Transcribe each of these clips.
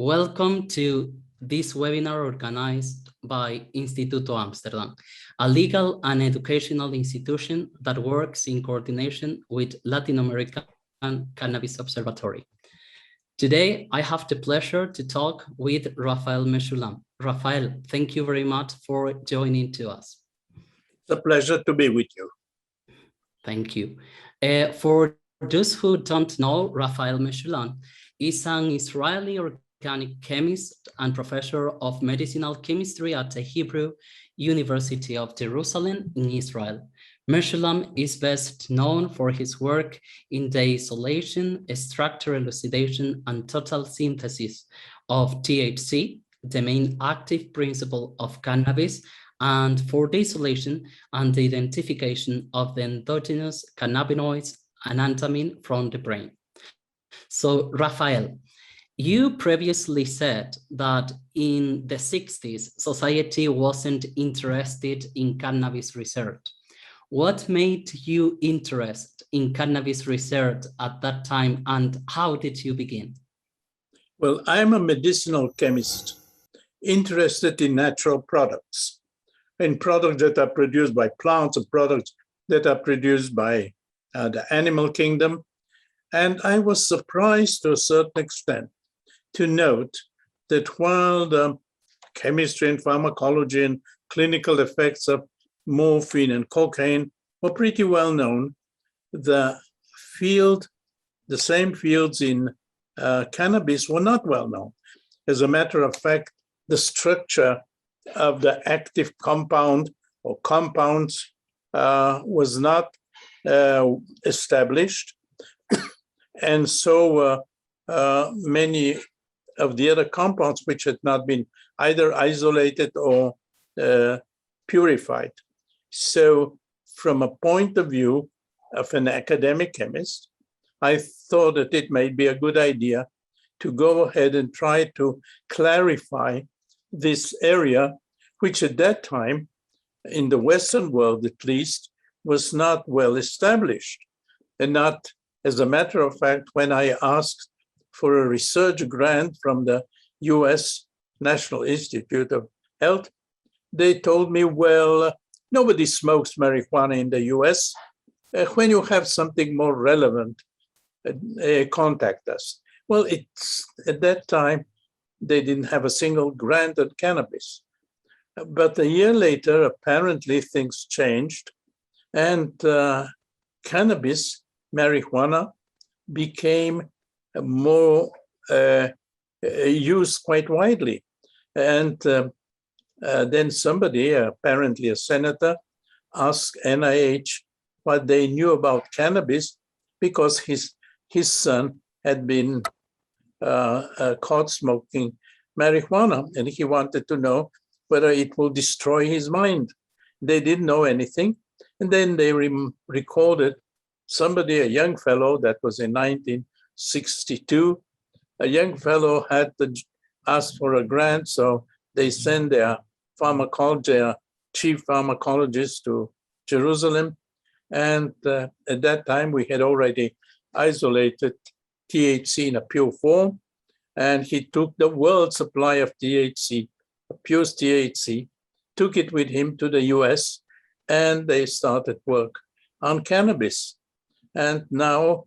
Welcome to this webinar organized by Instituto Amsterdam, a legal and educational institution that works in coordination with Latin American Cannabis Observatory. Today, I have the pleasure to talk with Raphael Mechoulam. Raphael, thank you very much for joining to us. It's a pleasure to be with you. Thank you. For those who don't know, Raphael Mechoulam is an Israeli organic chemist and professor of medicinal chemistry at the Hebrew University of Jerusalem in Israel. Mechoulam is best known for his work in the isolation, structure elucidation, and total synthesis of THC, the main active principle of cannabis, and for the isolation and the identification of the endogenous cannabinoids anandamine from the brain. So, Raphael, you previously said that in the 60s, society wasn't interested in cannabis research. What made you interested in cannabis research at that time, and how did you begin? Well, I'm a medicinal chemist interested in natural products, in products that are produced by plants and products that are produced by the animal kingdom. And I was surprised to a certain extent to note that while the chemistry and pharmacology and clinical effects of morphine and cocaine were pretty well known, the same fields in cannabis were not well known. As a matter of fact, the structure of the active compound or compounds was not established. And so many of the other compounds which had not been either isolated or purified. So from a point of view of an academic chemist, I thought that it might be a good idea to go ahead and try to clarify this area, which at that time, in the Western world at least, was not well established. And not, as a matter of fact, when I asked for a research grant from the US National Institute of Health, they told me, well, nobody smokes marijuana in the US. When you have something more relevant, contact us. Well, at that time, they didn't have a single grant on cannabis. But a year later, apparently things changed, and cannabis, marijuana, became more used quite widely. And then somebody, apparently a senator, asked NIH what they knew about cannabis, because his son had been caught smoking marijuana, and he wanted to know whether it will destroy his mind. They didn't know anything. And then they recorded somebody, a young fellow, that was in 1962, a young fellow had to ask for a grant, so they sent their chief pharmacologist to Jerusalem. And at that time, we had already isolated THC in a pure form, and he took the world supply of THC, pure THC, took it with him to the US, and they started work on cannabis. And now,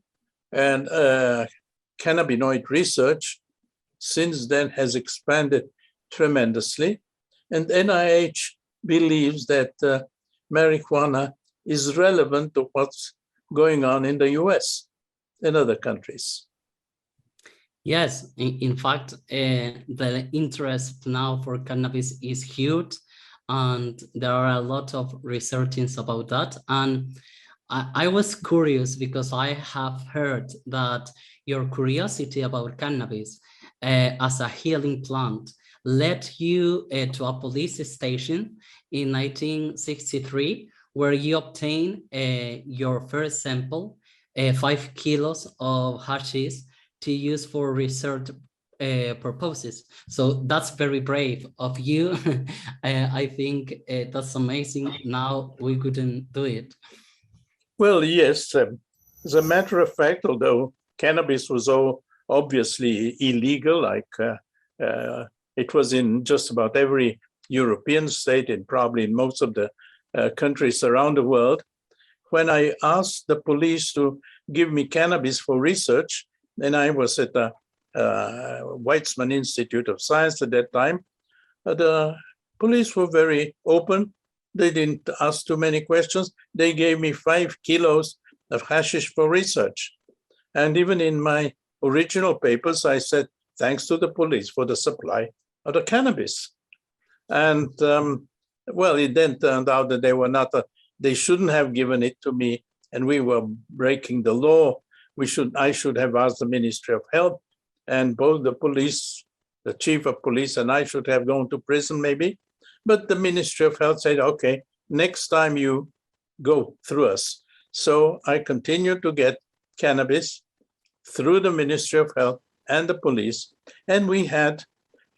cannabinoid research since then has expanded tremendously. And NIH believes that marijuana is relevant to what's going on in the US and other countries. Yes, in fact, the interest now for cannabis is huge, and there are a lot of researchings about that. And I was curious because I have heard that your curiosity about cannabis as a healing plant led you to a police station in 1963, where you obtained your first sample, 5 kilos of hashish, to use for research purposes. So that's very brave of you. I think that's amazing. Now we couldn't do it. Well, yes. As a matter of fact, although cannabis was obviously illegal, like It was in just about every European state and probably in most of the countries around the world. When I asked the police to give me cannabis for research, and I was at the Weizmann Institute of Science at that time, the police were very open. They didn't ask too many questions. They gave me 5 kilos of hashish for research. And even in my original papers, I said, thanks to the police for the supply of the cannabis. And well, it then turned out that they were not, they shouldn't have given it to me, and we were breaking the law. I should have asked the Ministry of Health, and both the police, the chief of police, and I should have gone to prison maybe. But the Ministry of Health said, okay, next time you go through us. So I continued to get cannabis through the Ministry of Health and the police, and we had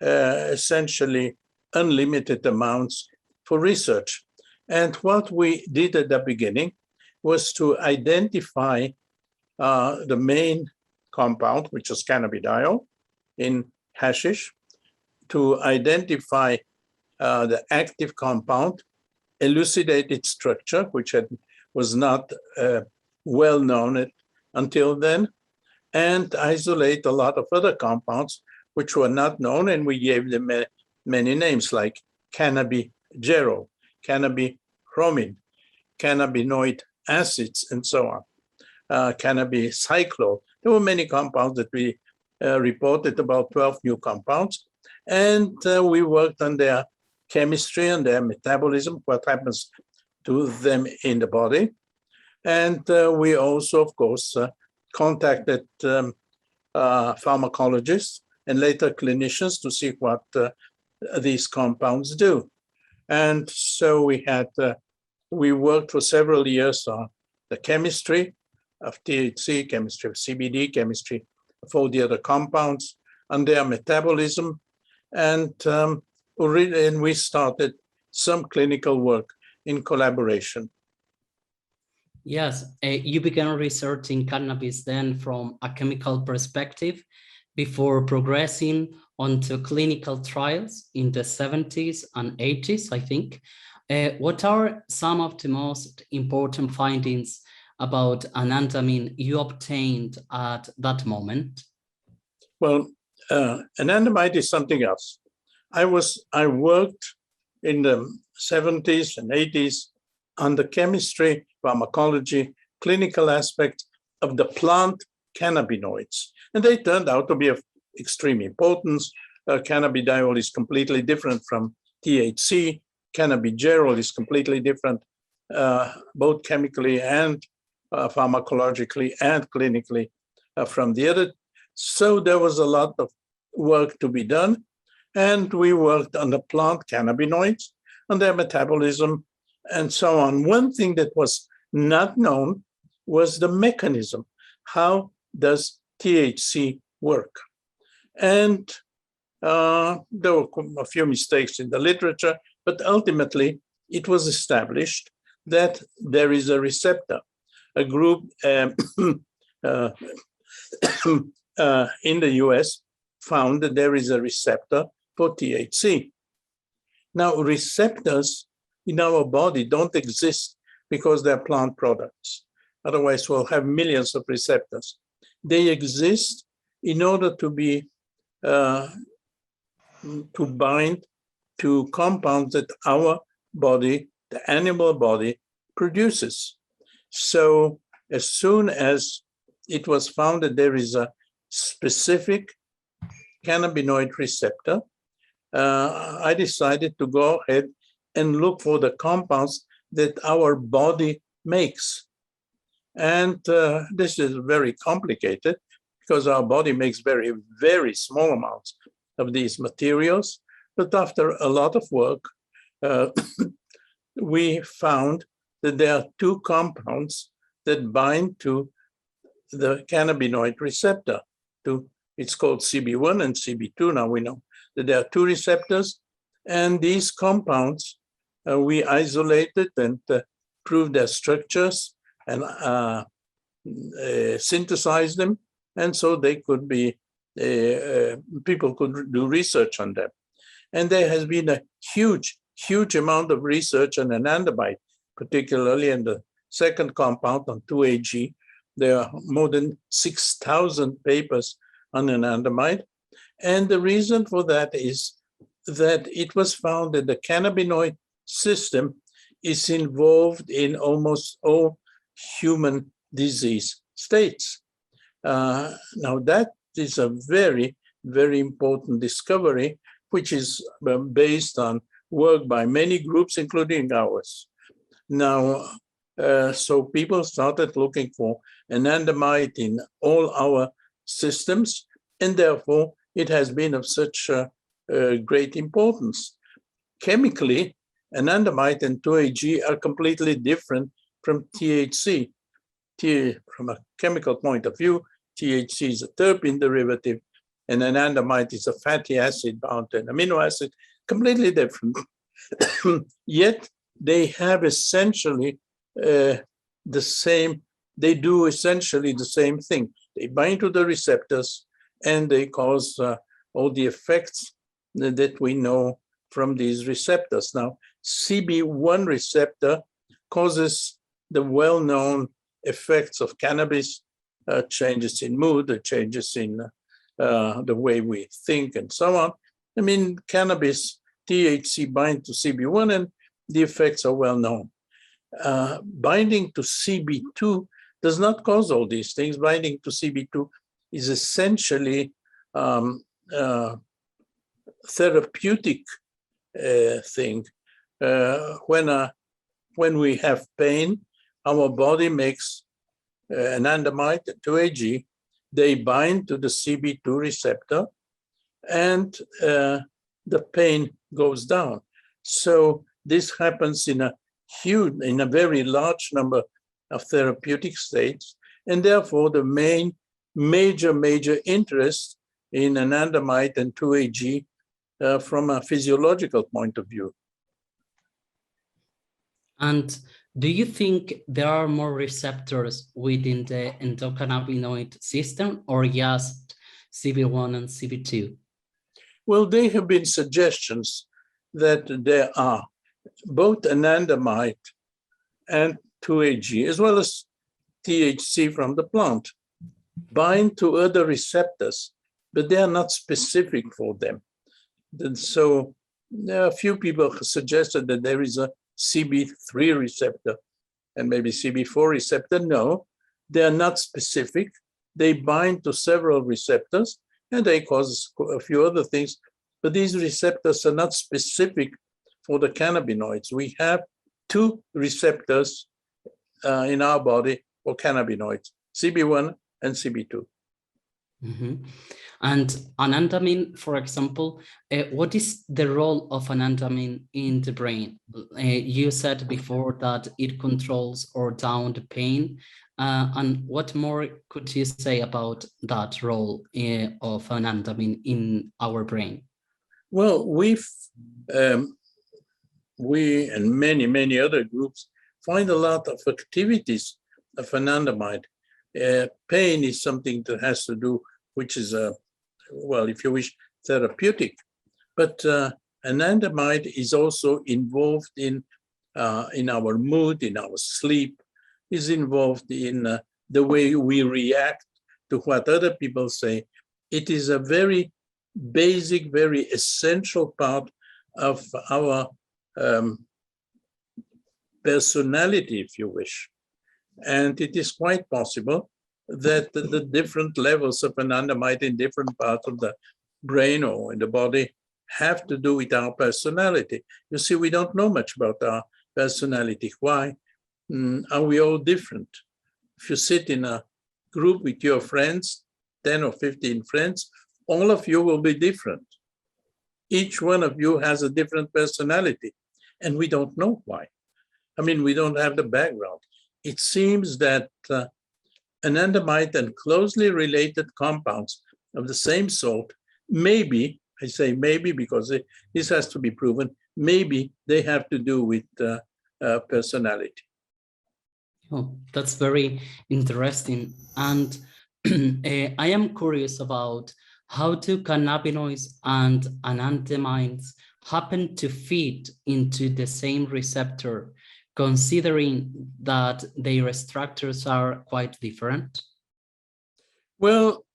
essentially unlimited amounts for research. And what we did at the beginning was to identify the main compound, which is cannabidiol in hashish, to identify the active compound, elucidate its structure, which was not well known until then, and isolate a lot of other compounds which were not known, and we gave them many names like cannabigerol, cannabichromin, cannabinoid acids, and so on, cannabicyclol. There were many compounds that we reported, about 12 new compounds, and we worked on their chemistry and their metabolism, what happens to them in the body. And we also, of course, contacted pharmacologists and later clinicians to see what these compounds do. And so we worked for several years on the chemistry of THC, chemistry of CBD, chemistry of all the other compounds, and their metabolism. And we started some clinical work in collaboration. Yes, you began researching cannabis then from a chemical perspective before progressing onto clinical trials in the 70s and 80s, I think. What are some of the most important findings about anandamide you obtained at that moment? Well, anandamide is something else. I worked in the 70s and 80s on the chemistry, pharmacology, clinical aspect of the plant cannabinoids. And they turned out to be of extreme importance. Cannabidiol is completely different from THC. Cannabigerol is completely different, both chemically and pharmacologically and clinically from the other. So there was a lot of work to be done. And we worked on the plant cannabinoids, on their metabolism, and so on. One thing that was not known was the mechanism. How does THC work? And there were a few mistakes in the literature, but ultimately it was established that there is a receptor. A group in the US found that there is a receptor for THC. Now, receptors in our body don't exist because they're plant products. Otherwise, we'll have millions of receptors. They exist in order to be to bind to compounds that our body, the animal body, produces. So as soon as it was found that there is a specific cannabinoid receptor, I decided to go ahead and look for the compounds that our body makes. And this is very complicated because our body makes very, very small amounts of these materials. But after a lot of work, we found that there are 2 compounds that bind to the cannabinoid receptor. It's called CB1 and CB2. Now we know that there are 2 receptors, and these compounds we isolated and proved their structures and synthesized them, and so they could be people could do research on them. And there has been a huge amount of research on anandamide, particularly in the second compound on 2-AG. There are more than 6,000 papers on anandamide. And the reason for that is that it was found that the cannabinoid system is involved in almost all human disease states. Now that is a very, very important discovery, which is based on work by many groups, including ours. Now, so people started looking for anandamide in all our systems, and therefore it has been of such great importance. Chemically, anandamide and 2-AG are completely different from THC. From a chemical point of view, THC is a terpene derivative, and anandamide is a fatty acid bound to an amino acid, completely different. Yet they have essentially the same, they do essentially the same thing. They bind to the receptors and they cause all the effects that we know from these receptors. Now, CB1 receptor causes the well-known effects of cannabis, changes in mood, changes in the way we think, and so on. I mean, cannabis, THC bind to CB1, and the effects are well known. Binding to CB2 does not cause all these things. Binding to CB2 is essentially therapeutic thing. When we have pain, our body makes anandamide, 2-AG. They bind to the CB2 receptor, and the pain goes down. So this happens in a very large number of therapeutic states, and therefore the major interest in anandamide and 2-AG from a physiological point of view. And do you think there are more receptors within the endocannabinoid system, or just CB1 and CB2? Well, there have been suggestions that there are both anandamide and 2-AG, as well as THC from the plant, bind to other receptors, but they are not specific for them. And so there are a few people who suggested that there is a CB3 receptor and maybe CB4 receptor. No, they are not specific. They bind to several receptors and they cause a few other things, but these receptors are not specific for the cannabinoids. We have two receptors in our body for cannabinoids, CB1 and CB2. Mm-hmm. And anandamide, for example, what is the role of anandamide in the brain? You said before that it controls or down the pain. And what more could you say about that role of anandamide in our brain? Well, we and many other groups find a lot of activities of anandamide. Pain is something that has to do, which is well, if you wish, therapeutic. But anandamide is also involved in our mood, in our sleep, is involved in the way we react to what other people say. It is a very basic, very essential part of our personality, if you wish. And it is quite possible that the different levels of anandamide in different parts of the brain or in the body have to do with our personality. You see, we don't know much about our personality. Why? Are we all different? If you sit in a group with your friends, 10 or 15 friends, all of you will be different. Each one of you has a different personality, and we don't know why. I mean, we don't have the background. It seems that anandamide and closely related compounds of the same salt, maybe, I say maybe because this has to be proven, maybe they have to do with personality. Oh, that's very interesting. And I am curious about how do cannabinoids and anandamines happen to fit into the same receptor, considering that their structures are quite different? Well,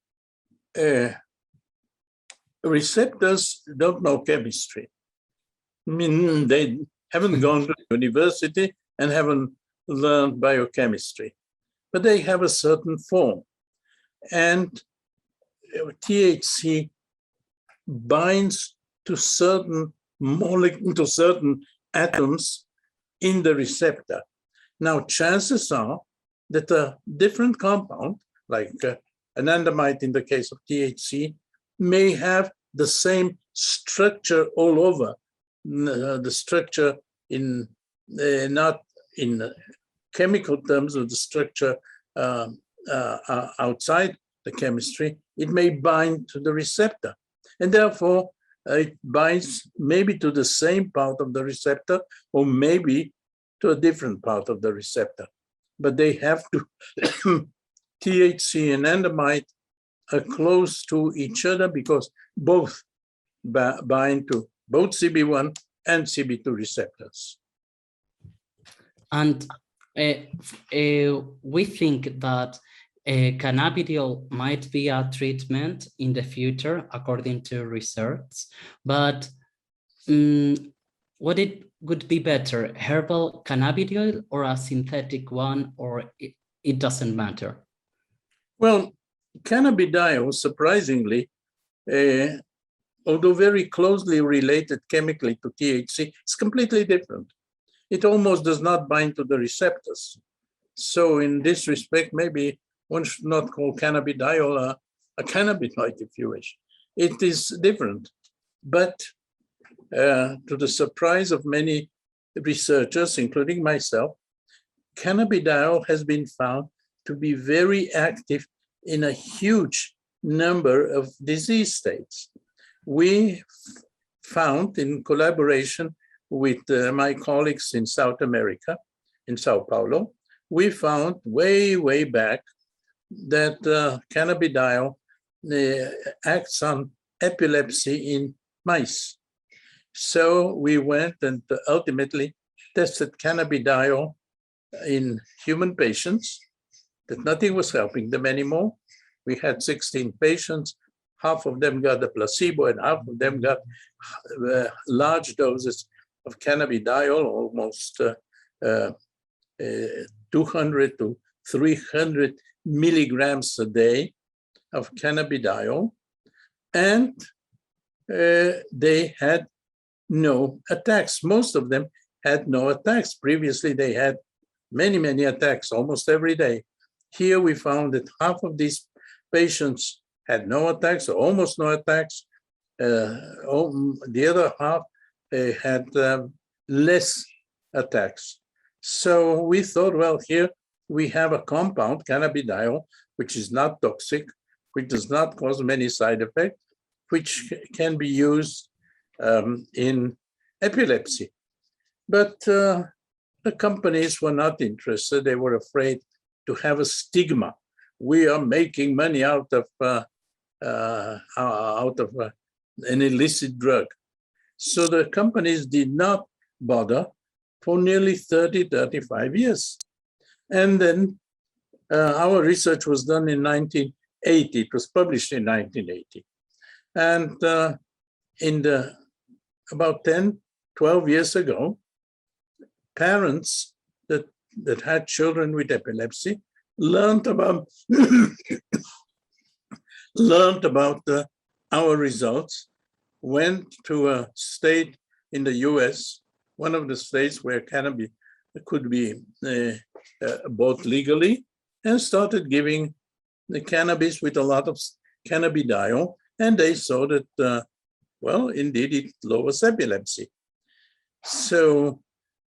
receptors don't know chemistry. I mean, they haven't gone to university and haven't learned biochemistry, but they have a certain form. And THC binds to certain molecules, to certain atoms in the receptor. Now, chances are that a different compound, like anandamide in the case of THC, may have the same structure all over, the structure in not in chemical terms of the structure outside the chemistry. It may bind to the receptor, and therefore it binds maybe to the same part of the receptor or maybe to a different part of the receptor. But they have to, THC and anandamide are close to each other because both bind to both CB1 and CB2 receptors. And we think that cannabidiol might be a treatment in the future, according to research, but what it would be better, herbal cannabidiol or a synthetic one, or it doesn't matter? Well, cannabidiol, surprisingly, although very closely related chemically to THC, is completely different. It almost does not bind to the receptors. So in this respect, maybe one should not call cannabidiol a cannabinoid, if you wish. It is different. But to the surprise of many researchers, including myself, cannabidiol has been found to be very active in a huge number of disease states. We found, in collaboration with my colleagues in South America, in Sao Paulo, we found way back that cannabidiol acts on epilepsy in mice. So we went and ultimately tested cannabidiol in human patients, that nothing was helping them anymore. We had 16 patients. Half of them got a placebo and half of them got large doses of cannabidiol, almost 200 to 300 milligrams a day of cannabidiol. And they had no attacks. Most of them had no attacks. Previously, they had many attacks, almost every day. Here we found that half of these patients had no attacks, or almost no attacks. The other half had less attacks. So we thought, well, here we have a compound, cannabidiol, which is not toxic, which does not cause many side effects, which can be used in epilepsy. But the companies were not interested. They were afraid to have a stigma. We are making money out of an illicit drug. So the companies did not bother for nearly 35 years. And then our research was done in 1980. It was published in 1980. And about 10, 12 years ago, parents that had children with epilepsy learned about our results, went to a state in the US, one of the states where cannabis could be bought legally, and started giving the cannabis with a lot of cannabidiol, and they saw that, well, indeed, it lowers epilepsy. So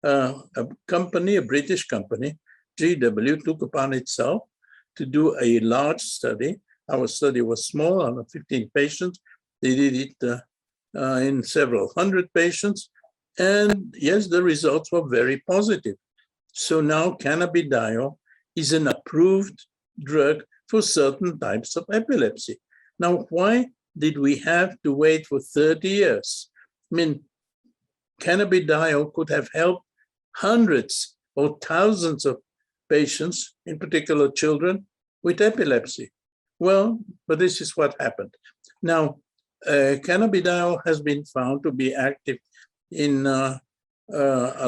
a British company, GW, took upon itself to do a large study. Our study was small, on 15 patients. They did it in several hundred patients. And yes, the results were very positive. So now cannabidiol is an approved drug for certain types of epilepsy. Now, why did we have to wait for 30 years? I mean, cannabidiol could have helped hundreds or thousands of patients, in particular children, with epilepsy. Well, but this is what happened. Now, cannabidiol has been found to be active in a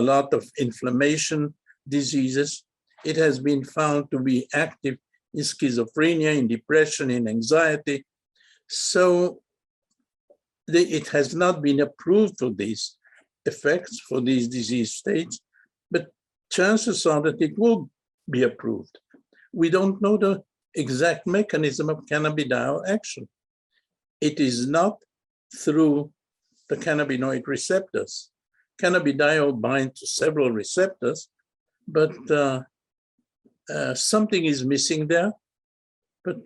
lot of inflammation diseases. It has been found to be active in schizophrenia, in depression, in anxiety. So it has not been approved for these effects, for these disease states, but chances are that it will be approved. We don't know the exact mechanism of cannabidiol action. It is not through the cannabinoid receptors. Cannabidiol binds to several receptors, but something is missing there. But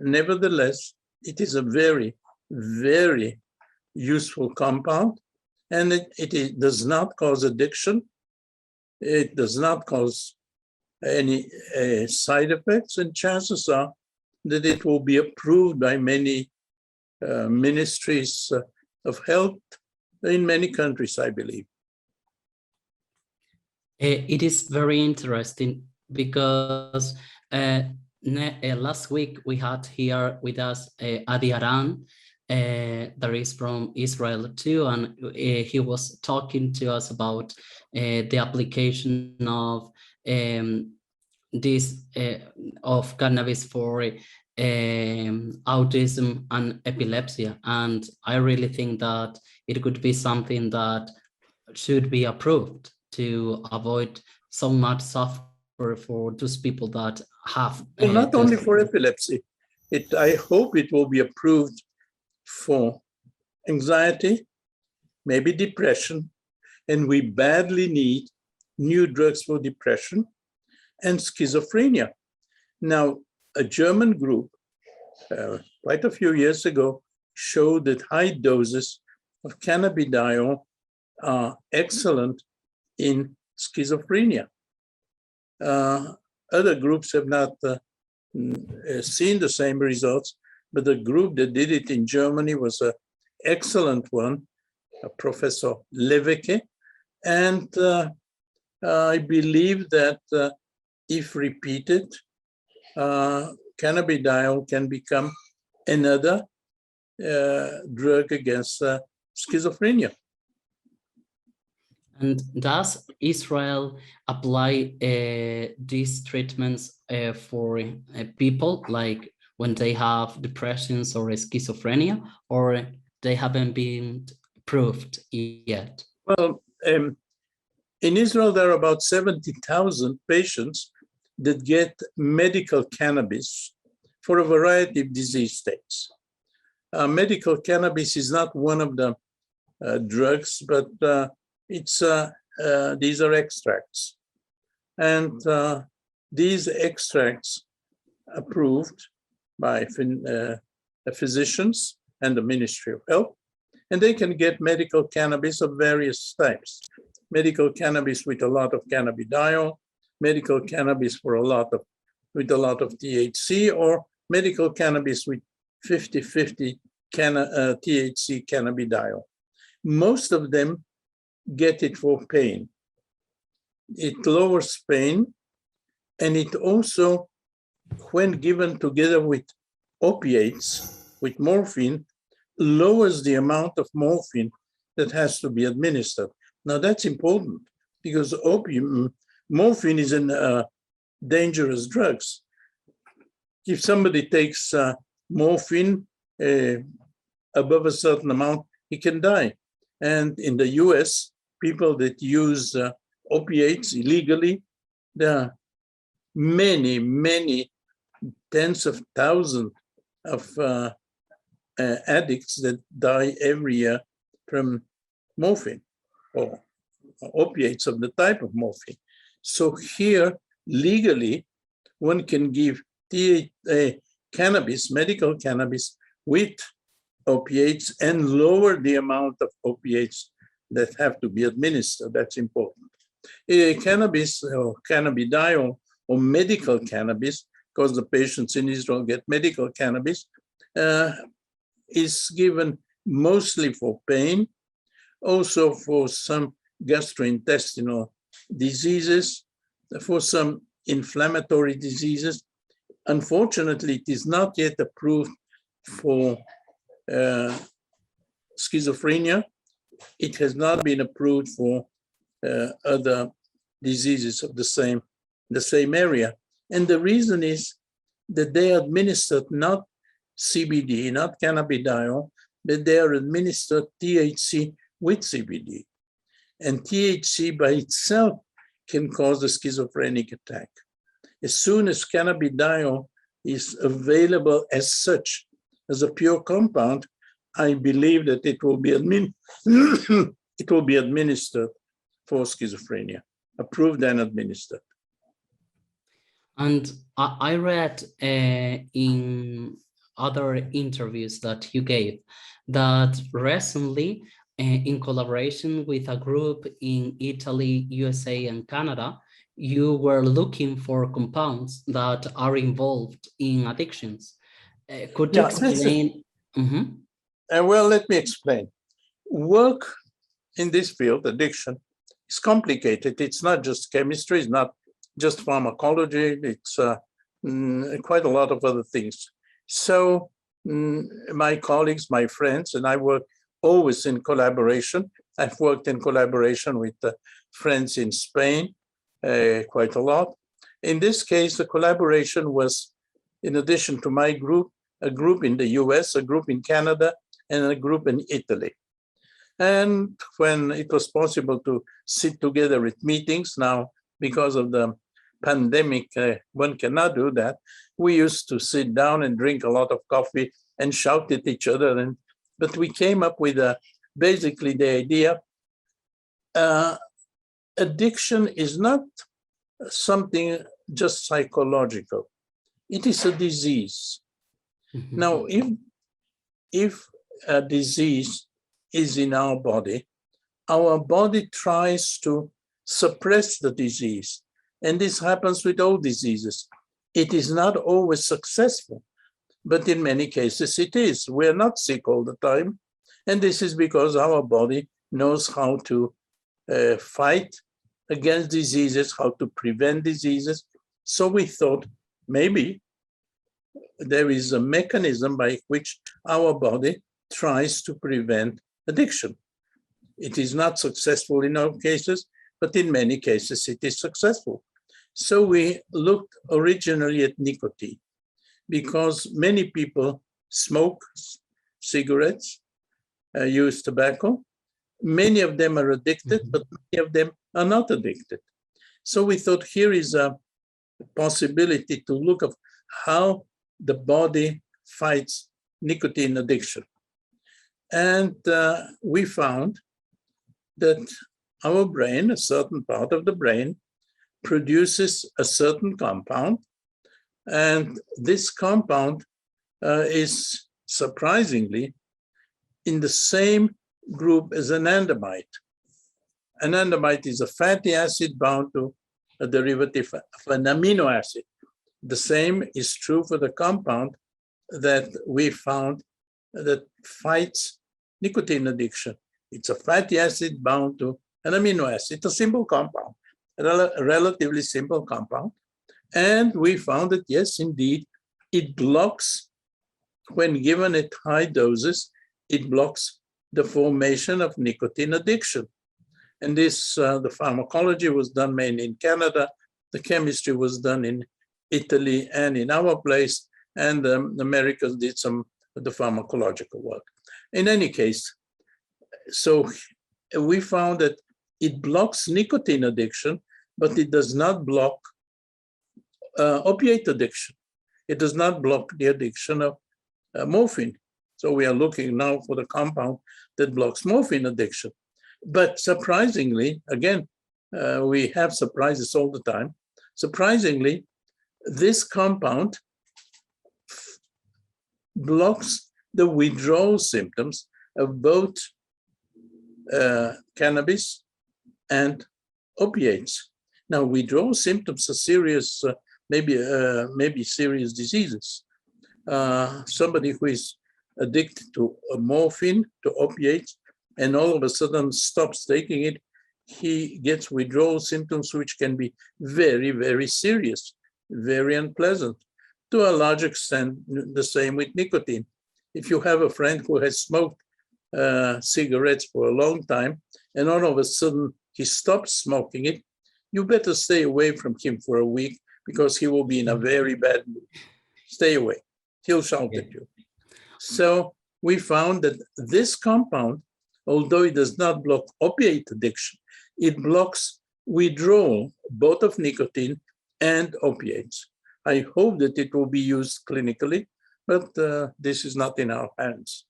nevertheless, it is a very, very useful compound, and it does not cause addiction. It does not cause any side effects, and chances are that it will be approved by many ministries of health in many countries, I believe. It is very interesting because last week we had here with us Adi Aran, that is from Israel too, and he was talking to us about the application of this of cannabis for autism and epilepsy, and I really think that it could be something that should be approved to avoid so much suffering for those people that have. Well, not only for epilepsy, I hope it will be approved for anxiety, maybe depression, and we badly need new drugs for depression and schizophrenia. Now, a German group, quite a few years ago, showed that high doses of cannabidiol are excellent in schizophrenia. Other groups have not seen the same results, but the group that did it in Germany was an excellent one, Professor Leveke, and I believe that if repeated, cannabidiol can become another drug against schizophrenia. And does Israel apply these treatments for people, like when they have depressions or schizophrenia, or they haven't been proved yet? Well, in Israel, there are about 70,000 patients that get medical cannabis for a variety of disease states. Medical cannabis is not one of the drugs, but these are extracts. And these extracts approved by physicians and the Ministry of Health, and they can get medical cannabis of various types. Medical cannabis with a lot of cannabidiol, medical cannabis with a lot of THC, or medical cannabis with 50-50 THC cannabidiol. Most of them get it for pain. It lowers pain, and it also, when given together with opiates, with morphine, lowers the amount of morphine that has to be administered. Now that's important because morphine is a dangerous drug. If somebody takes morphine above a certain amount, he can die. And in the US, people that use opiates illegally, there are many, many tens of thousands of addicts that die every year from morphine or opiates of the type of morphine. So here, legally, one can give cannabis, medical cannabis, with opiates and lower the amount of opiates that have to be administered. That's important. Cannabis or cannabidiol or medical cannabis, because the patients in Israel get medical cannabis, is given mostly for pain, also for some gastrointestinal diseases, for some inflammatory diseases. Unfortunately, it is not yet approved for schizophrenia. It has not been approved for other diseases of the same area. And the reason is that they are administered not CBD, not cannabidiol, but they are administered THC with CBD. And THC by itself can cause a schizophrenic attack. As soon as cannabidiol is available as such, as a pure compound, I believe that it will be administered for schizophrenia, approved and administered. And I read in other interviews that you gave that recently, in collaboration with a group in Italy, USA, and Canada, you were looking for compounds that are involved in addictions. Could you explain? Well, let me explain. Work in this field, addiction, is complicated. It's not just chemistry, it's not just pharmacology, it's quite a lot of other things. So my colleagues, my friends, and I work always in collaboration. I've worked in collaboration with friends in Spain quite a lot. In this case, the collaboration was, in addition to my group, a group in the US, a group in Canada, and a group in Italy. And when it was possible to sit together at meetings, now because of the pandemic, one cannot do that. We used to sit down and drink a lot of coffee and shout at each other. But we came up with basically the idea, addiction is not something just psychological. It is a disease. Now, if a disease is in our body tries to suppress the disease. And this happens with all diseases. It is not always successful, but in many cases it is. We're not sick all the time. And this is because our body knows how to fight against diseases, how to prevent diseases. So we thought maybe there is a mechanism by which our body tries to prevent addiction. It is not successful in all cases, but in many cases it is successful. So we looked originally at nicotine because many people smoke cigarettes, use tobacco. Many of them are addicted, but many of them are not addicted. So we thought here is a possibility to look at how the body fights nicotine addiction. And we found that our brain, a certain part of the brain, produces a certain compound. And this compound is surprisingly in the same group as anandamide. Anandamide is a fatty acid bound to a derivative of an amino acid. The same is true for the compound that we found that fights nicotine addiction. It's a fatty acid bound to an amino acid. It's a simple compound, a relatively simple compound. And we found that, yes, indeed, it blocks, when given at high doses, it blocks the formation of nicotine addiction. And this, the pharmacology was done mainly in Canada. The chemistry was done in Italy and in our place. And the Americans did some of the pharmacological work. In any case, so we found that it blocks nicotine addiction, but it does not block opiate addiction. It does not block the addiction of morphine. So we are looking now for the compound that blocks morphine addiction. But surprisingly, again, we have surprises all the time. Surprisingly, this compound blocks the withdrawal symptoms of both cannabis and opiates. Now, withdrawal symptoms are serious, maybe serious diseases. Somebody who is addicted to morphine, to opiates, and all of a sudden stops taking it, he gets withdrawal symptoms which can be very, very serious, very unpleasant. To a large extent, the same with nicotine. If you have a friend who has smoked cigarettes for a long time, and all of a sudden he stops smoking it, you better stay away from him for a week because he will be in a very bad mood. Stay away. He'll shout at you. So we found that this compound, although it does not block opiate addiction, it blocks withdrawal, both of nicotine and opiates. I hope that it will be used clinically, but this is not in our hands.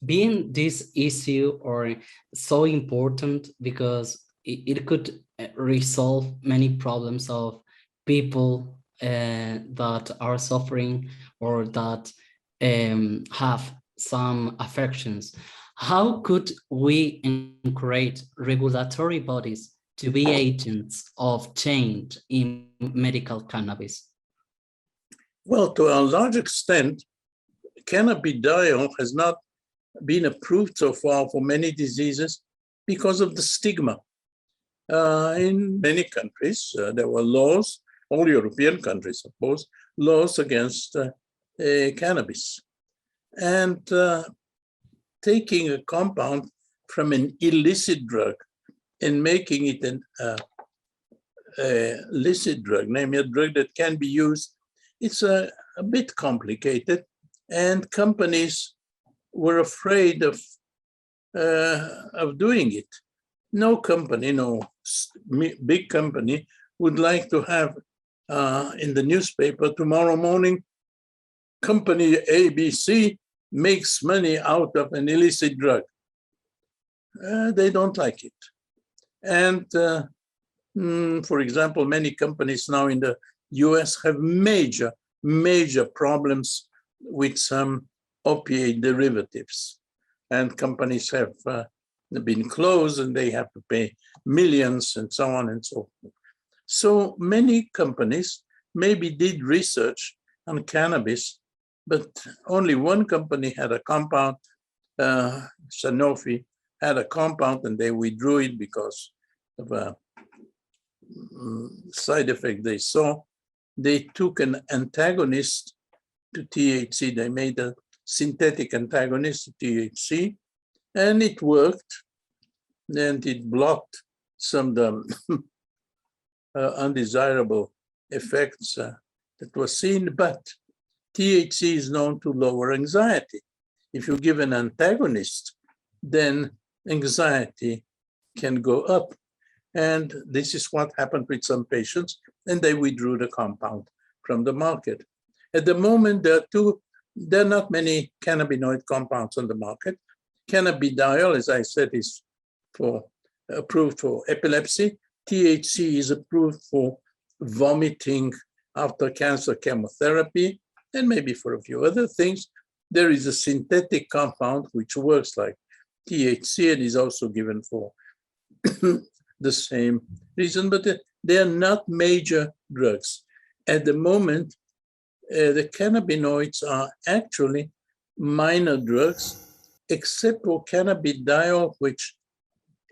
Being this issue or so important because it could resolve many problems of people that are suffering or that have some affections. How could we encourage regulatory bodies to be agents of change in medical cannabis? Well, to a large extent, cannabidiol has not been approved so far for many diseases because of the stigma. In many countries, there were laws, all European countries, of course, laws against cannabis. And taking a compound from an illicit drug and making it an illicit drug, namely a drug that can be used, it's a bit complicated. And companies were afraid of doing it. No company, no big company would like to have in the newspaper tomorrow morning, company ABC makes money out of an illicit drug. They don't like it. And for example, many companies now in the US have major problems with some opiate derivatives. And companies have been closed and they have to pay millions and so on and so forth. So many companies maybe did research on cannabis, but only one company had a compound, Sanofi had a compound and they withdrew it because of a side effect they saw. They took an antagonist to THC. They made a synthetic antagonist to THC and it worked. And it blocked some of the undesirable effects that were seen, but THC is known to lower anxiety. If you give an antagonist, then anxiety can go up. And this is what happened with some patients, and they withdrew the compound from the market. At the moment, there are not many cannabinoid compounds on the market. Cannabidiol, as I said, is approved for epilepsy. THC is approved for vomiting after cancer chemotherapy, and maybe for a few other things. There is a synthetic compound which works like THC and is also given for the same reason, but they are not major drugs. At the moment, the cannabinoids are actually minor drugs, except for cannabidiol, which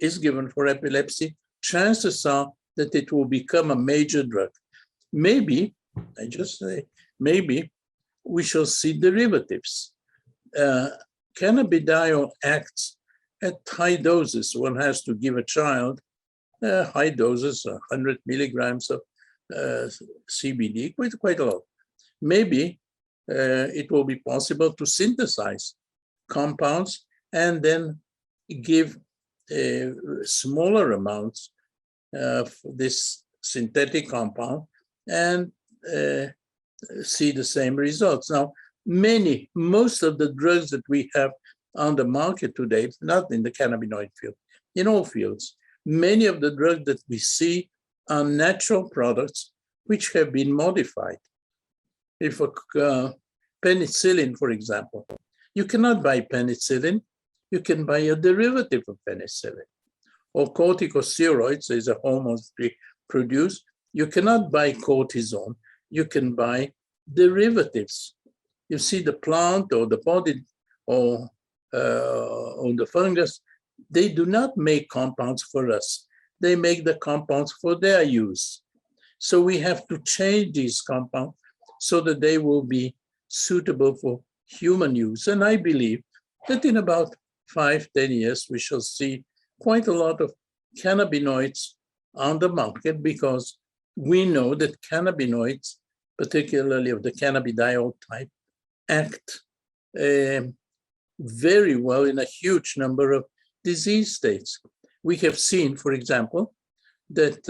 is given for epilepsy. Chances are that it will become a major drug. Maybe, I just say, maybe we shall see derivatives. Cannabidiol acts at high doses. One has to give a child high doses, 100 milligrams of CBD, quite a lot. Maybe it will be possible to synthesize compounds and then give smaller amounts of this synthetic compound and see the same results. Now, most of the drugs that we have on the market today, not in the cannabinoid field, in all fields, many of the drugs that we see are natural products which have been modified. If penicillin, for example, you cannot buy penicillin, you can buy a derivative of penicillin. Or corticosteroids, is a hormone we produce. You cannot buy cortisone, you can buy derivatives. you see the plant or the body or the fungus, they do not make compounds for us. They make the compounds for their use. So we have to change these compounds so that they will be suitable for human use. And I believe that in about 5-10 years, we shall see quite a lot of cannabinoids on the market, because we know that cannabinoids, particularly of the cannabidiol type, act very well in a huge number of disease states. We have seen, for example, that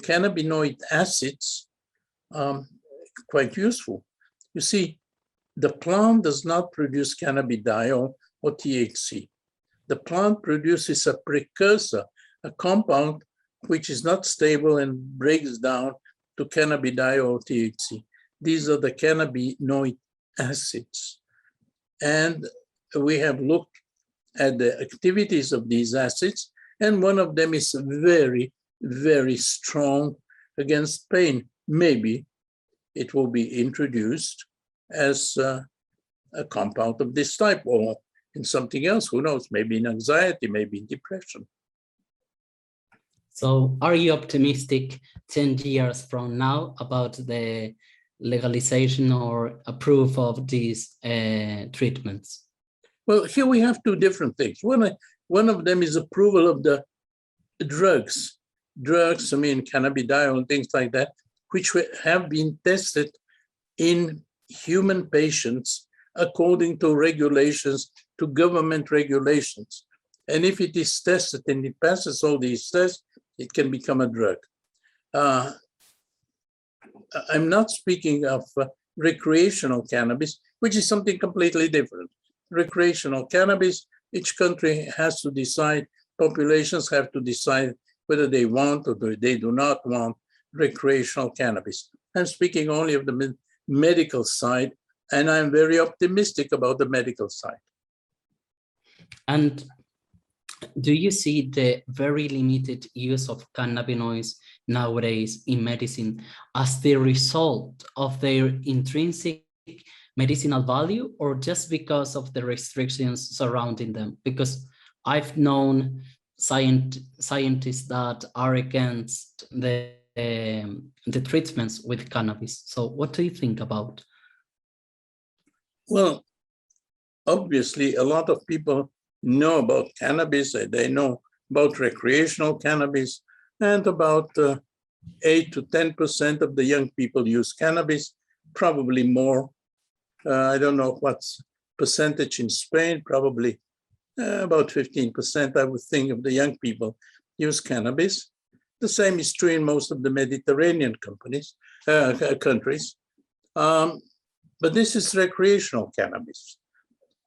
cannabinoid acids are quite useful. You see, the plant does not produce cannabidiol or THC. The plant produces a precursor, a compound which is not stable and breaks down to cannabidiol or THC. These are the cannabinoid acids. And we have looked at the activities of these acids, and one of them is very, very strong against pain. Maybe it will be introduced as a compound of this type, or in something else, who knows, maybe in anxiety, maybe in depression. So are you optimistic 10 years from now about the legalization or approval of these treatments? Well, here we have two different things. One of them is approval of the drugs. Drugs, I mean, cannabidiol and things like that, which have been tested in human patients according to regulations, to government regulations. And if it is tested and it passes all these tests, it can become a drug. I'm not speaking of recreational cannabis, which is something completely different. Recreational cannabis, each country has to decide, populations have to decide whether they want or they do not want recreational cannabis. I'm speaking only of the medical side, and I'm very optimistic about the medical side. And do you see the very limited use of cannabinoids nowadays in medicine as the result of their intrinsic medicinal value, or just because of the restrictions surrounding them? Because I've known scientists that are against the treatments with cannabis. So what do you think about? Well, obviously, a lot of people know about cannabis. They know about recreational cannabis, and about 8 to 10% of the young people use cannabis, probably more. I don't know what's percentage in Spain, probably about 15%, I would think, of the young people use cannabis. The same is true in most of the Mediterranean countries. But this is recreational cannabis.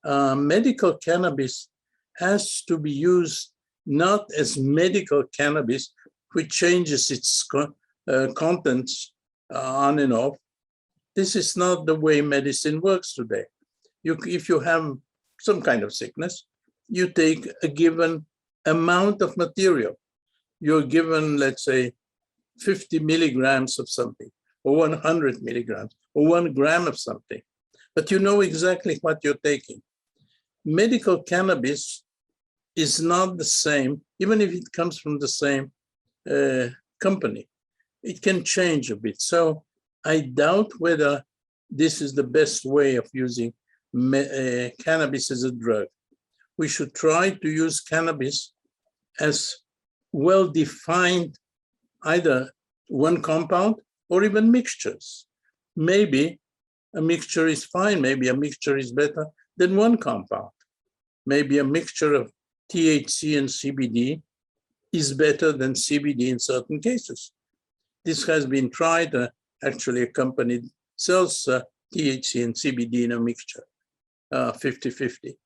Medical cannabis has to be used not as medical cannabis, which changes its contents on and off. This is not the way medicine works today. If you have some kind of sickness, you take a given amount of material. You're given, let's say, 50 milligrams of something, or 100 milligrams, or 1 gram of something, but you know exactly what you're taking. Medical cannabis is not the same, even if it comes from the same company. It can change a bit. So I doubt whether this is the best way of using cannabis as a drug. We should try to use cannabis as well-defined, either one compound or even mixtures. Maybe a mixture is fine. Maybe a mixture is better than one compound. Maybe a mixture of THC and CBD is better than CBD in certain cases. This has been tried. Actually, a company sells THC and CBD in a mixture, 50-50.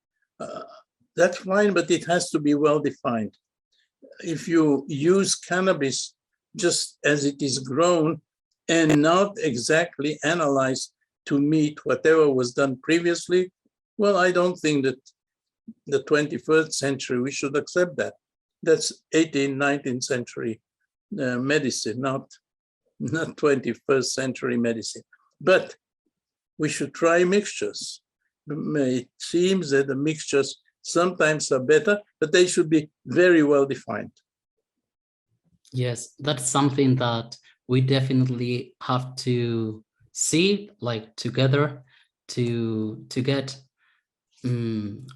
That's fine, but it has to be well-defined. If you use cannabis just as it is grown and not exactly analyzed to meet whatever was done previously, well, I don't think that the 21st century, we should accept that. That's 18th, 19th century medicine, not 21st century medicine. But we should try mixtures. It seems that the mixtures sometimes are better, but they should be very well defined. Yes, that's something that we definitely have to see, like, together to get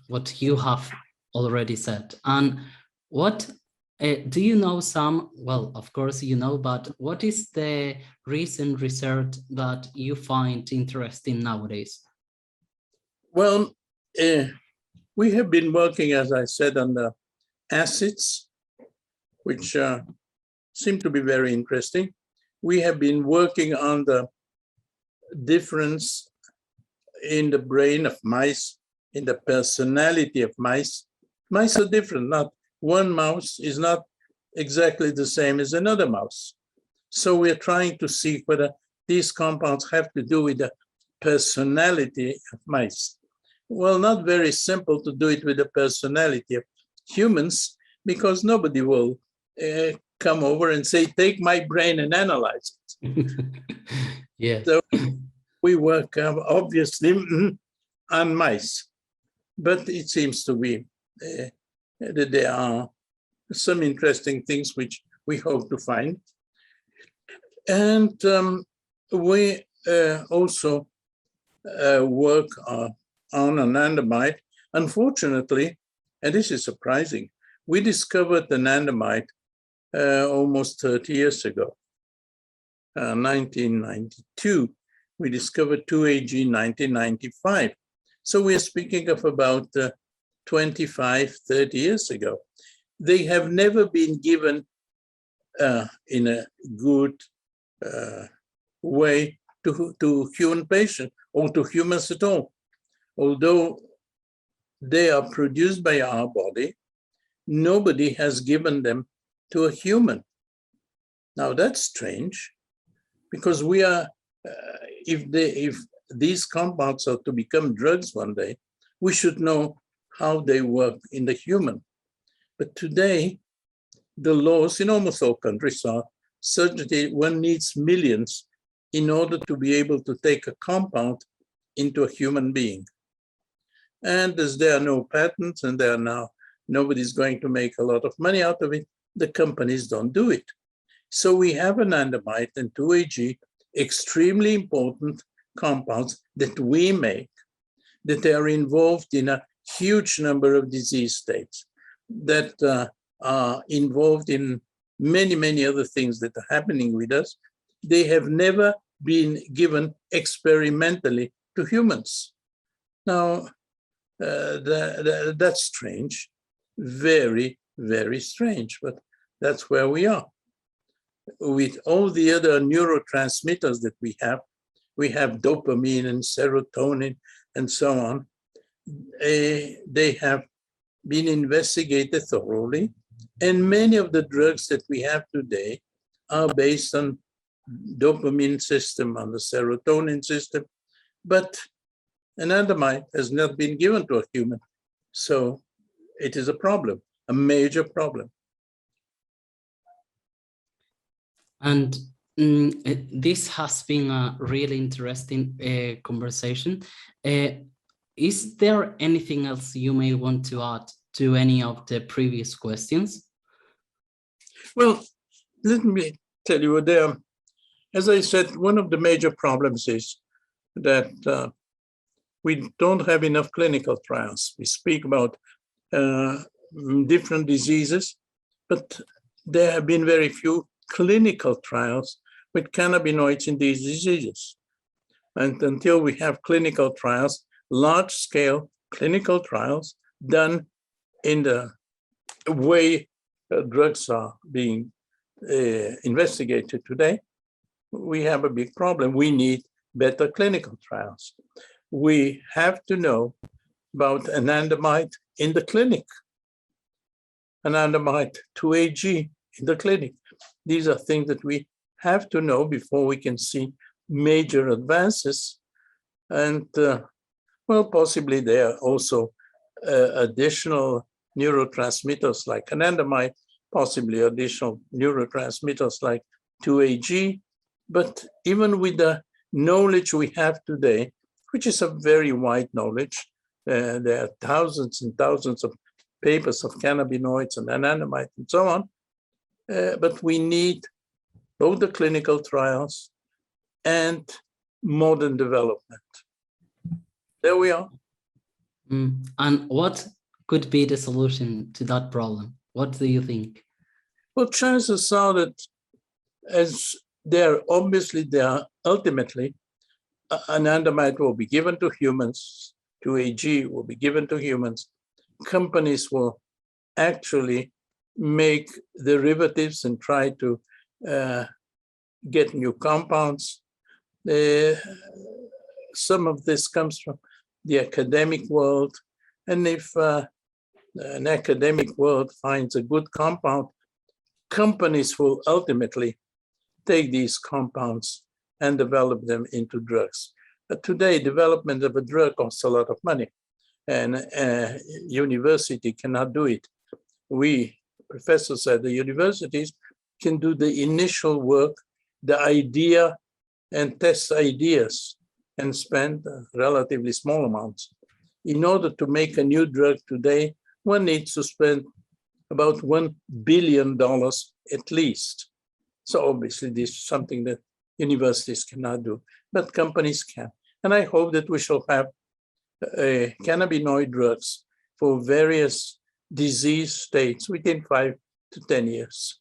what you have already said. And what do you know some, well, of course you know, but what is the recent research that you find interesting nowadays? Well, we have been working, as I said, on the acids, which seem to be very interesting. We have been working on the difference in the brain of mice, in the personality of mice. Mice are different. Not one mouse is not exactly the same as another mouse. So we're trying to see whether these compounds have to do with the personality of mice. Well, not very simple to do it with the personality of humans, because nobody will come over and say, take my brain and analyze it. Yes. So we work obviously on mice, but it seems to be that there are some interesting things which we hope to find. And we also work on anandamide. Unfortunately, and this is surprising, we discovered anandamide almost 30 years ago. 1992, we discovered 2-AG in 1995. So we're speaking of about 25, 30 years ago. They have never been given in a good way to human patients or to humans at all. Although they are produced by our body, nobody has given them to a human. Now that's strange, because we are, if these compounds are to become drugs one day, we should know how they work in the human. But today, the laws in almost all countries are such that one needs millions in order to be able to take a compound into a human being. And as there are no patents and there are now nobody's going to make a lot of money out of it, the companies don't do it. So we have anandamide and 2-AG, extremely important compounds that we make, that are involved in a huge number of disease states, that are involved in many, many other things that are happening with us. They have never been given experimentally to humans. Now, that's strange, very, very strange, but that's where we are. With all the other neurotransmitters that we have dopamine and serotonin and so on. They have been investigated thoroughly, and many of the drugs that we have today are based on dopamine system, on the serotonin system, but anandamide has not been given to a human. So it is a problem, a major problem. And this has been a really interesting conversation. Is there anything else you may want to add to any of the previous questions? Well, let me tell you, as I said, one of the major problems is that we don't have enough clinical trials. We speak about different diseases, but there have been very few clinical trials with cannabinoids in these diseases. And until we have clinical trials, large-scale clinical trials done in the way drugs are being investigated today, we have a big problem. We need better clinical trials. We have to know about anandamide in the clinic, anandamide 2-AG in the clinic. These are things that we have to know before we can see major advances. And well, possibly there are also additional neurotransmitters like anandamide, possibly additional neurotransmitters like 2-AG. But even with the knowledge we have today, which is a very wide knowledge. There are thousands and thousands of papers of cannabinoids and anandamide and so on. But we need both the clinical trials and modern development. There we are. And what could be the solution to that problem? What do you think? Well, chances are that as there ultimately anandamide will be given to humans, 2AG will be given to humans. Companies will actually make derivatives and try to get new compounds. Some of this comes from the academic world. And if an academic world finds a good compound, companies will ultimately take these compounds and develop them into drugs. But today, development of a drug costs a lot of money, and a university cannot do it. We, professors at the universities, can do the initial work, the idea, and test ideas, and spend relatively small amounts. In order to make a new drug today, one needs to spend about $1 billion at least. So obviously this is something that universities cannot do, but companies can. And I hope that we shall have cannabinoid drugs for various disease states within 5 to 10 years.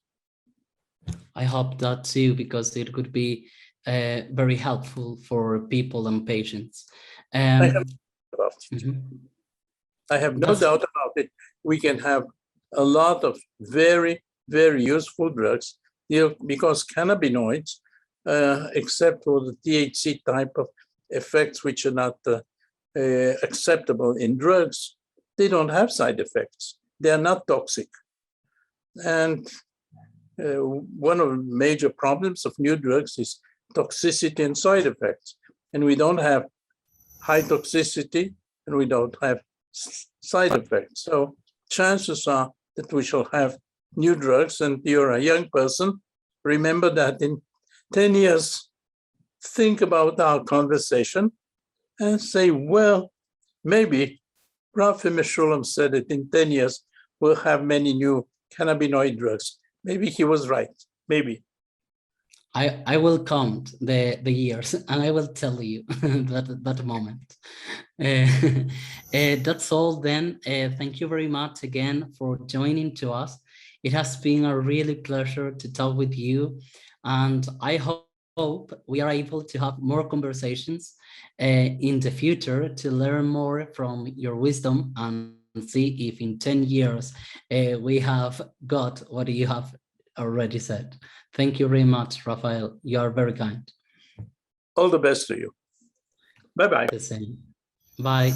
I hope that too, because it could be very helpful for people and patients. I have no doubt about it. We can have a lot of very, very useful drugs, because cannabinoids, except for the THC type of effects, which are not acceptable in drugs, they don't have side effects. They are not toxic. And one of the major problems of new drugs is toxicity and side effects. And we don't have high toxicity and we don't have side effects. So chances are that we shall have new drugs. And you're a young person, remember that in 10 years, think about our conversation and say, well, maybe Raphael Mechoulam said it in 10 years, we'll have many new cannabinoid drugs. Maybe he was right, maybe. I will count the years and I will tell you that moment. That's all then. Thank you very much again for joining to us. It has been a really pleasure to talk with you, and I hope we are able to have more conversations in the future to learn more from your wisdom and see if in 10 years we have got what you have already said. Thank you very much, Raphael. You are very kind. All the best to you. Bye-bye. The same. Bye.